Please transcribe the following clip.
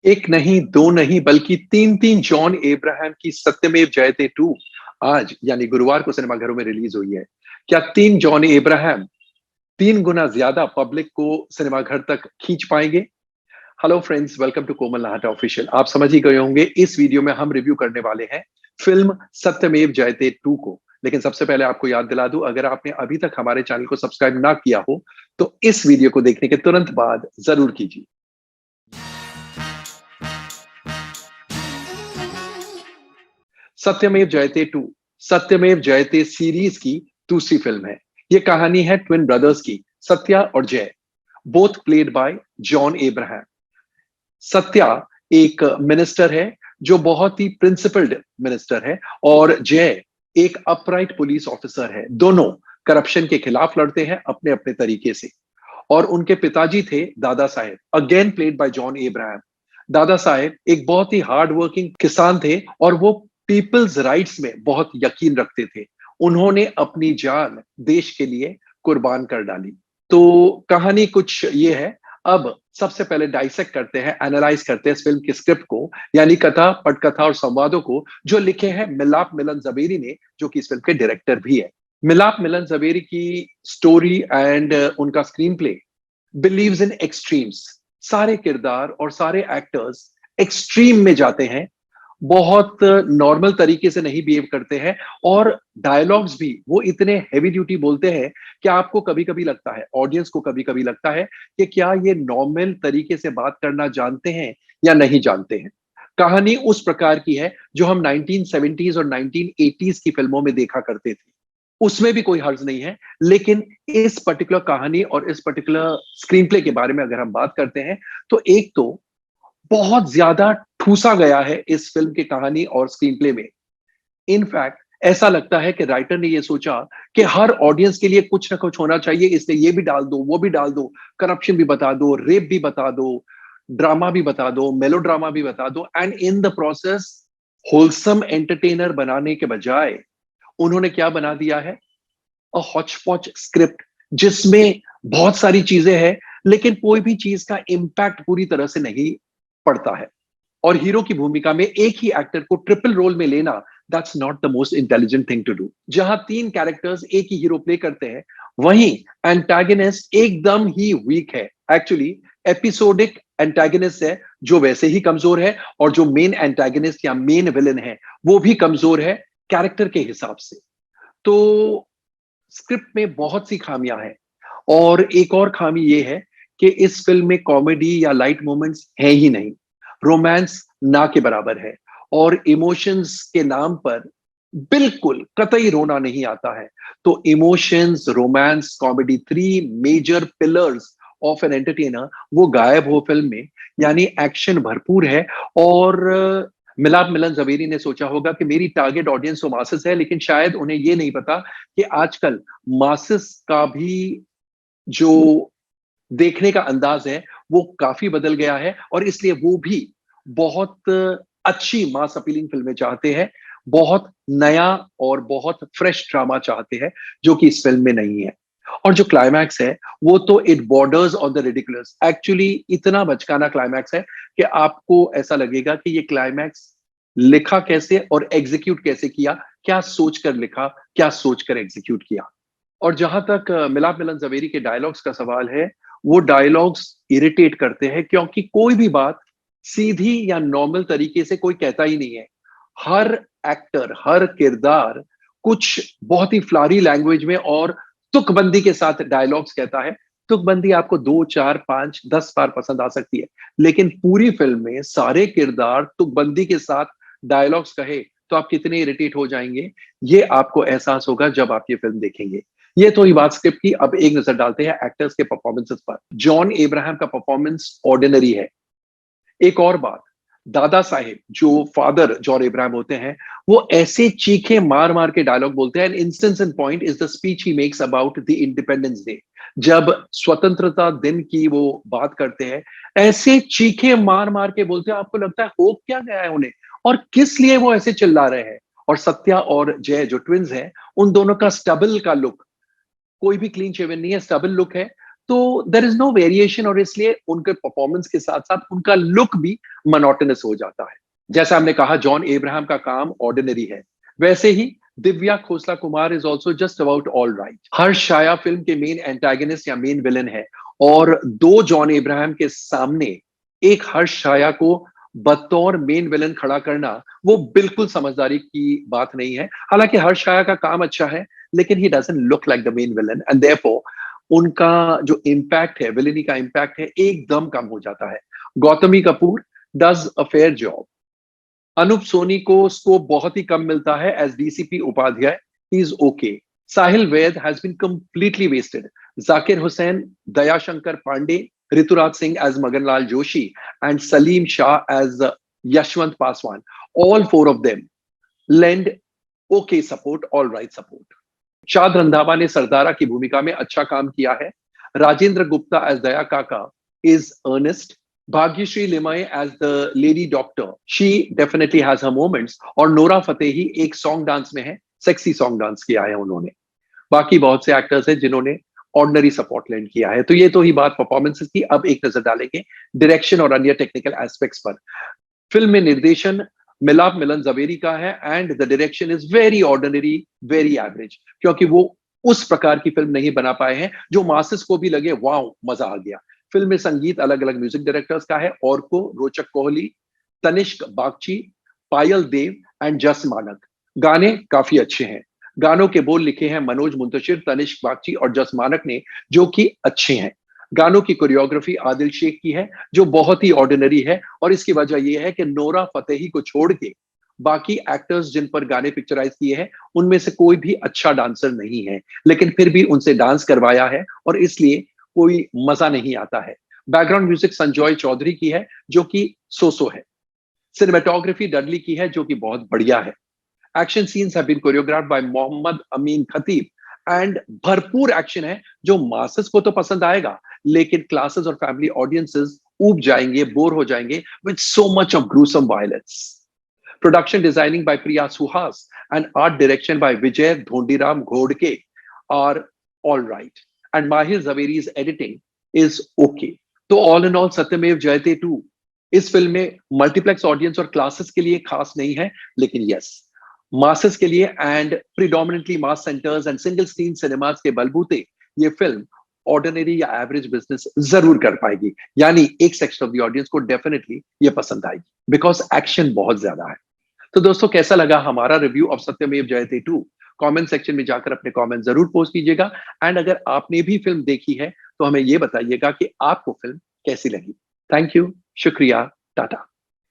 एक नहीं, दो नहीं बल्कि 3-3 जॉन अब्राहम की सत्यमेव जयते 2 आज यानी गुरुवार को सिनेमाघरों में रिलीज हुई है। क्या 3 जॉन अब्राहम 3 गुना ज्यादा पब्लिक को सिनेमाघर तक खींच पाएंगे? Hello friends, welcome to Komal Nahta official. आप समझ ही गए होंगे, इस वीडियो में हम रिव्यू करने वाले हैं फिल्म सत्यमेव जयते 2 को। लेकिन सबसे पहले आपको याद दिला दूं, अगर आपने अभी तक हमारे चैनल को सब्सक्राइब ना किया हो, तो इस वीडियो को देखने के तुरंत बाद जरूर कीजिए। सत्यमेव जयते 2 सत्यमेव जयते सीरीज की दूसरी फिल्म है। यह कहानी है ट्विन ब्रदर्स की, सत्या और जय, both played by John Abraham. Satya एक मिनिस्टर है जो बहुत ही प्रिंसिपल्ड मिनिस्टर है, और जय एक अपराइट पुलिस ऑफिसर है। दोनों करप्शन के खिलाफ लड़ते हैं अपने अपने तरीके से। और उनके पिताजी थे Dada Saheb, again played by John Abraham. Dada Saheb एक बहुत ही हार्ड वर्किंग किसान थे और वो पीपल्स राइट्स में बहुत यकीन रखते थे। उन्होंने अपनी जान देश के लिए कुर्बान कर डाली। तो कहानी कुछ ये है। अब सबसे पहले डाइसेक्ट करते हैं, एनालाइज करते हैं इस फिल्म की स्क्रिप्ट को, यानी कथा, पटकथा और संवादों को, जो लिखे हैं मिलाप मिलन जवेरी ने, जो कि इस फिल्म के डायरेक्टर भी है। मिलाप मिलन जवेरी की स्टोरी एंड उनका screen play believes in extremes. सारे किरदार और सारे एक्टर्स एक्सट्रीम में जाते हैं, बहुत नॉर्मल तरीके से नहीं बिहेव करते हैं। और डायलॉग्स भी वो इतने हेवी ड्यूटी बोलते हैं कि आपको कभी कभी लगता है, ऑडियंस को कभी कभी लगता है कि क्या ये नॉर्मल तरीके से बात करना जानते हैं या नहीं जानते हैं। कहानी उस प्रकार की है जो हम 1970s और 1980s की फिल्मों में देखा करते थे। उसमें भी कोई हर्ज नहीं है, लेकिन इस पर्टिकुलर कहानी और इस पर्टिकुलर स्क्रीन प्ले के बारे में अगर हम बात करते हैं, तो एक तो बहुत ज्यादा ठूसा गया है इस फिल्म की कहानी और स्क्रीन प्ले में। इनफैक्ट ऐसा लगता है कि राइटर ने यह सोचा कि हर ऑडियंस के लिए कुछ ना कुछ होना चाहिए, इसलिए ये भी डाल दो, वो भी डाल दो, करप्शन भी बता दो, रेप भी बता दो, ड्रामा भी बता दो, मेलोड्रामा भी बता दो, and in the process wholesome entertainer बनाने के बजाय उन्होंने क्या बना दिया है, अ हॉच पॉच स्क्रिप्ट, जिसमें बहुत सारी चीजें हैं लेकिन कोई भी चीज का इंपैक्ट पूरी तरह से नहीं पड़ता है। और हीरो की भूमिका में एक ही एक्टर को ट्रिपल रोल में लेना, that's not the most intelligent thing to do. जहां 3 कैरेक्टर्स एक ही हीरो प्ले करते हैं, वहीं एंटागनिस्ट एकदम ही वीक है। एक्चुअली एपिसोडिक एंटागनिस्ट है जो वैसे ही कमजोर है, और जो मेन एंटागनिस्ट या मेन विलन है वो भी कमजोर है कैरेक्टर के हिसाब से। तो स्क्रिप्ट में बहुत सी खामियां हैं। और एक और खामी यह है कि इस फिल्म में कॉमेडी या लाइट मोमेंट्स है ही नहीं। रोमांस ना के बराबर है, और इमोशंस के नाम पर बिल्कुल कतई रोना नहीं आता है। तो emotions, romance, comedy, 3 major pillars of an entertainer वो गायब हो फिल्म में। यानी एक्शन भरपूर है। और मिलाप मिलन जवेरी ने सोचा होगा कि मेरी टारगेट ऑडियंस तो मासेस है, लेकिन शायद उन्हें ये नहीं पता कि आजकल मासेस का भी जो देखने का अंदाज है वो काफी बदल गया है, और इसलिए वो भी बहुत अच्छी मास अपीलिंग फिल्में चाहते हैं, बहुत नया और बहुत फ्रेश ड्रामा चाहते हैं, जो कि इस फिल्म में नहीं है। और जो क्लाइमैक्स है वो तो it borders on the ridiculous. Actually इतना बचकाना क्लाइमैक्स है कि आपको ऐसा लगेगा कि ये क्लाइमैक्स लिखा कैसे और एग्जीक्यूट कैसे किया, क्या सोचकर लिखा, क्या सोचकर एग्जीक्यूट किया। और जहां तक मिलाप मिलन जवेरी के डायलॉग्स का सवाल है, वो डायलॉग्स इरिटेट करते हैं, क्योंकि कोई भी बात सीधी या नॉर्मल तरीके से कोई कहता ही नहीं है। हर एक्टर, हर किरदार कुछ बहुत ही फ्लारी लैंग्वेज में और तुकबंदी के साथ डायलॉग्स कहता है। तुकबंदी आपको 2, 4, 5, 10 बार पसंद आ सकती है, लेकिन पूरी फिल्म में सारे किरदार तुकबंदी के साथ डायलॉग्स कहे तो आप कितने इरिटेट हो जाएंगे, ये आपको एहसास होगा जब आप ये फिल्म देखेंगे। ये तो ही बात स्क्रिप्ट की। अब एक नजर डालते हैं एक्टर्स के परफॉर्मेंसेस पर। जॉन अब्राहम का परफॉर्मेंस ऑर्डिनरी है। एक और बात, दादा साहेब जो फादर जॉन अब्राहम होते हैं, वो ऐसे चीखे मार मार के डायलॉग बोलते हैं। Instance in point is the speech he makes about the independence day. जब स्वतंत्रता दिन की वो बात करते हैं, ऐसे चीखे मार मार के बोलते हैं, आपको लगता है हो क्या गया है उन्हें, और किस लिए वो ऐसे चिल्ला रहे हैं। और सत्या और जय जो ट्विंस हैं, उन दोनों का स्टबल का लुक, कोई भी क्लीन शेवन नहीं है, स्टबल लुक है। तो देयर इज नो वेरिएशन, और इसलिए उनके परफॉर्मेंस के साथ साथ उनका लुक भी मोनोटोनस हो जाता है। जैसा हमने कहा जॉन एब्राहम का काम ऑर्डिनरी है, वैसे ही Divya Khosla Kumar is also just about all right. Harsh Chhaya film के मेन एंटागनिस्ट या मेन विलन है, और दो जॉन एब्राहम के सामने एक हर्ष छाया को बतौर मेन विलन खड़ा करना वो बिल्कुल समझदारी की बात नहीं है। हालांकि हर्ष छाया का काम अच्छा है, लेकिन he doesn't look like the main villain, and therefore उनका जो इम्पैक्ट है, विलेनी का इम्पैक्ट है, एकदम कम हो जाता है। Gautami Kapoor does a fair job. Anoop Soni को स्कोप बहुत ही कम मिलता है as DCP Upadhyay, he is okay. Sahil Vaid has been completely wasted. Zakir Hussain, Dayashankar Pandey, Rituraj Singh as Maganlal Joshi and Salim Shah as Yashwant Paswan, all four of them lend okay support, all right support. शाद रंधावा ने सरदारा की भूमिका में अच्छा काम किया है। Rajendra Gupta as Daya Kaka is earnest. Bhagyashree Limaye as the lady doctor, she definitely has her moments, और नोरा फतेही एक सॉन्ग डांस में है, सेक्सी सॉन्ग डांस किया है उन्होंने। बाकी बहुत से एक्टर्स हैं जिन्होंने ऑर्डिनरी सपोर्ट लैंड किया है। तो ये तो ही बात परफॉर्मेंसेस की। अब एक नजर डालेंगे डायरेक्शन और अन्य टेक्निकल एस्पेक्ट्स पर। फिल्म में निर्देशन मिलाप मिलन जवेरी का है, and the direction is very ordinary, very average, क्योंकि वो उस प्रकार की फिल्म नहीं बना पाए हैं जो मासेस को भी लगे वाओ मजा आ गया। फिल्म में संगीत अलग अलग म्यूजिक डायरेक्टर्स का है, और को रोचक कोहली, तनिष्क बागची, पायल देव एंड जस मानक। गाने काफी अच्छे हैं। गानों के बोल लिखे हैं मनोज मुंतशिर, तनिष्क बागची और जस मानक ने, जो कि अच्छे हैं। गानों की कोरियोग्राफी आदिल शेख की है, जो बहुत ही ऑर्डिनरी है, और इसकी वजह यह है कि नोरा फतेही को छोड़ के बाकी एक्टर्स जिन पर गाने पिक्चराइज किए हैं उनमें से कोई भी अच्छा डांसर नहीं है, लेकिन फिर भी उनसे डांस करवाया है, और इसलिए कोई मजा नहीं आता है। बैकग्राउंड म्यूजिक संजॉय चौधरी की है, जो कि सो है। सिनेमेटोग्राफी डडली की है, जो कि बहुत बढ़िया है। Action scenes have been choreographed by Mohammad Amin Khatib, and भरपूर एक्शन है जो मासेस को तो पसंद आएगा, लेकिन क्लासेस और फैमिली ऑडियंसेस ऊब जाएंगे, बोर हो जाएंगे with so much of gruesome violence. Production designing by Priya Suhas and art direction by Vijay Dhondiram Ghodke are all right, and Mahir Zaveri's editing is okay. तो all in all Satyamev Jayate 2 इस फिल्म में मल्टीप्लेक्स ऑडियंस और क्लासेस के लिए खास नहीं है, लेकिन यस मासेस के लिए and predominantly mass centres and single screen cinemas के बलबूते ये फिल्म ऑर्डिनरी या एवरेज बिजनेस जरूर कर पाएगी। यानी एक सेक्शन ऑफ द ऑडियंस को डेफिनेटली ये पसंद आएगी, बिकॉज एक्शन बहुत ज्यादा है। तो दोस्तों कैसा लगा हमारा रिव्यू ऑफ सत्यमेव जयते 2? कमेंट सेक्शन में जाकर अपने कमेंट जरूर पोस्ट कीजिएगा, एंड अगर आपने भी फिल्म देखी है तो हमें ये बताइएगा कि आपको फिल्म कैसी लगी। थैंक यू, शुक्रिया, टाटा।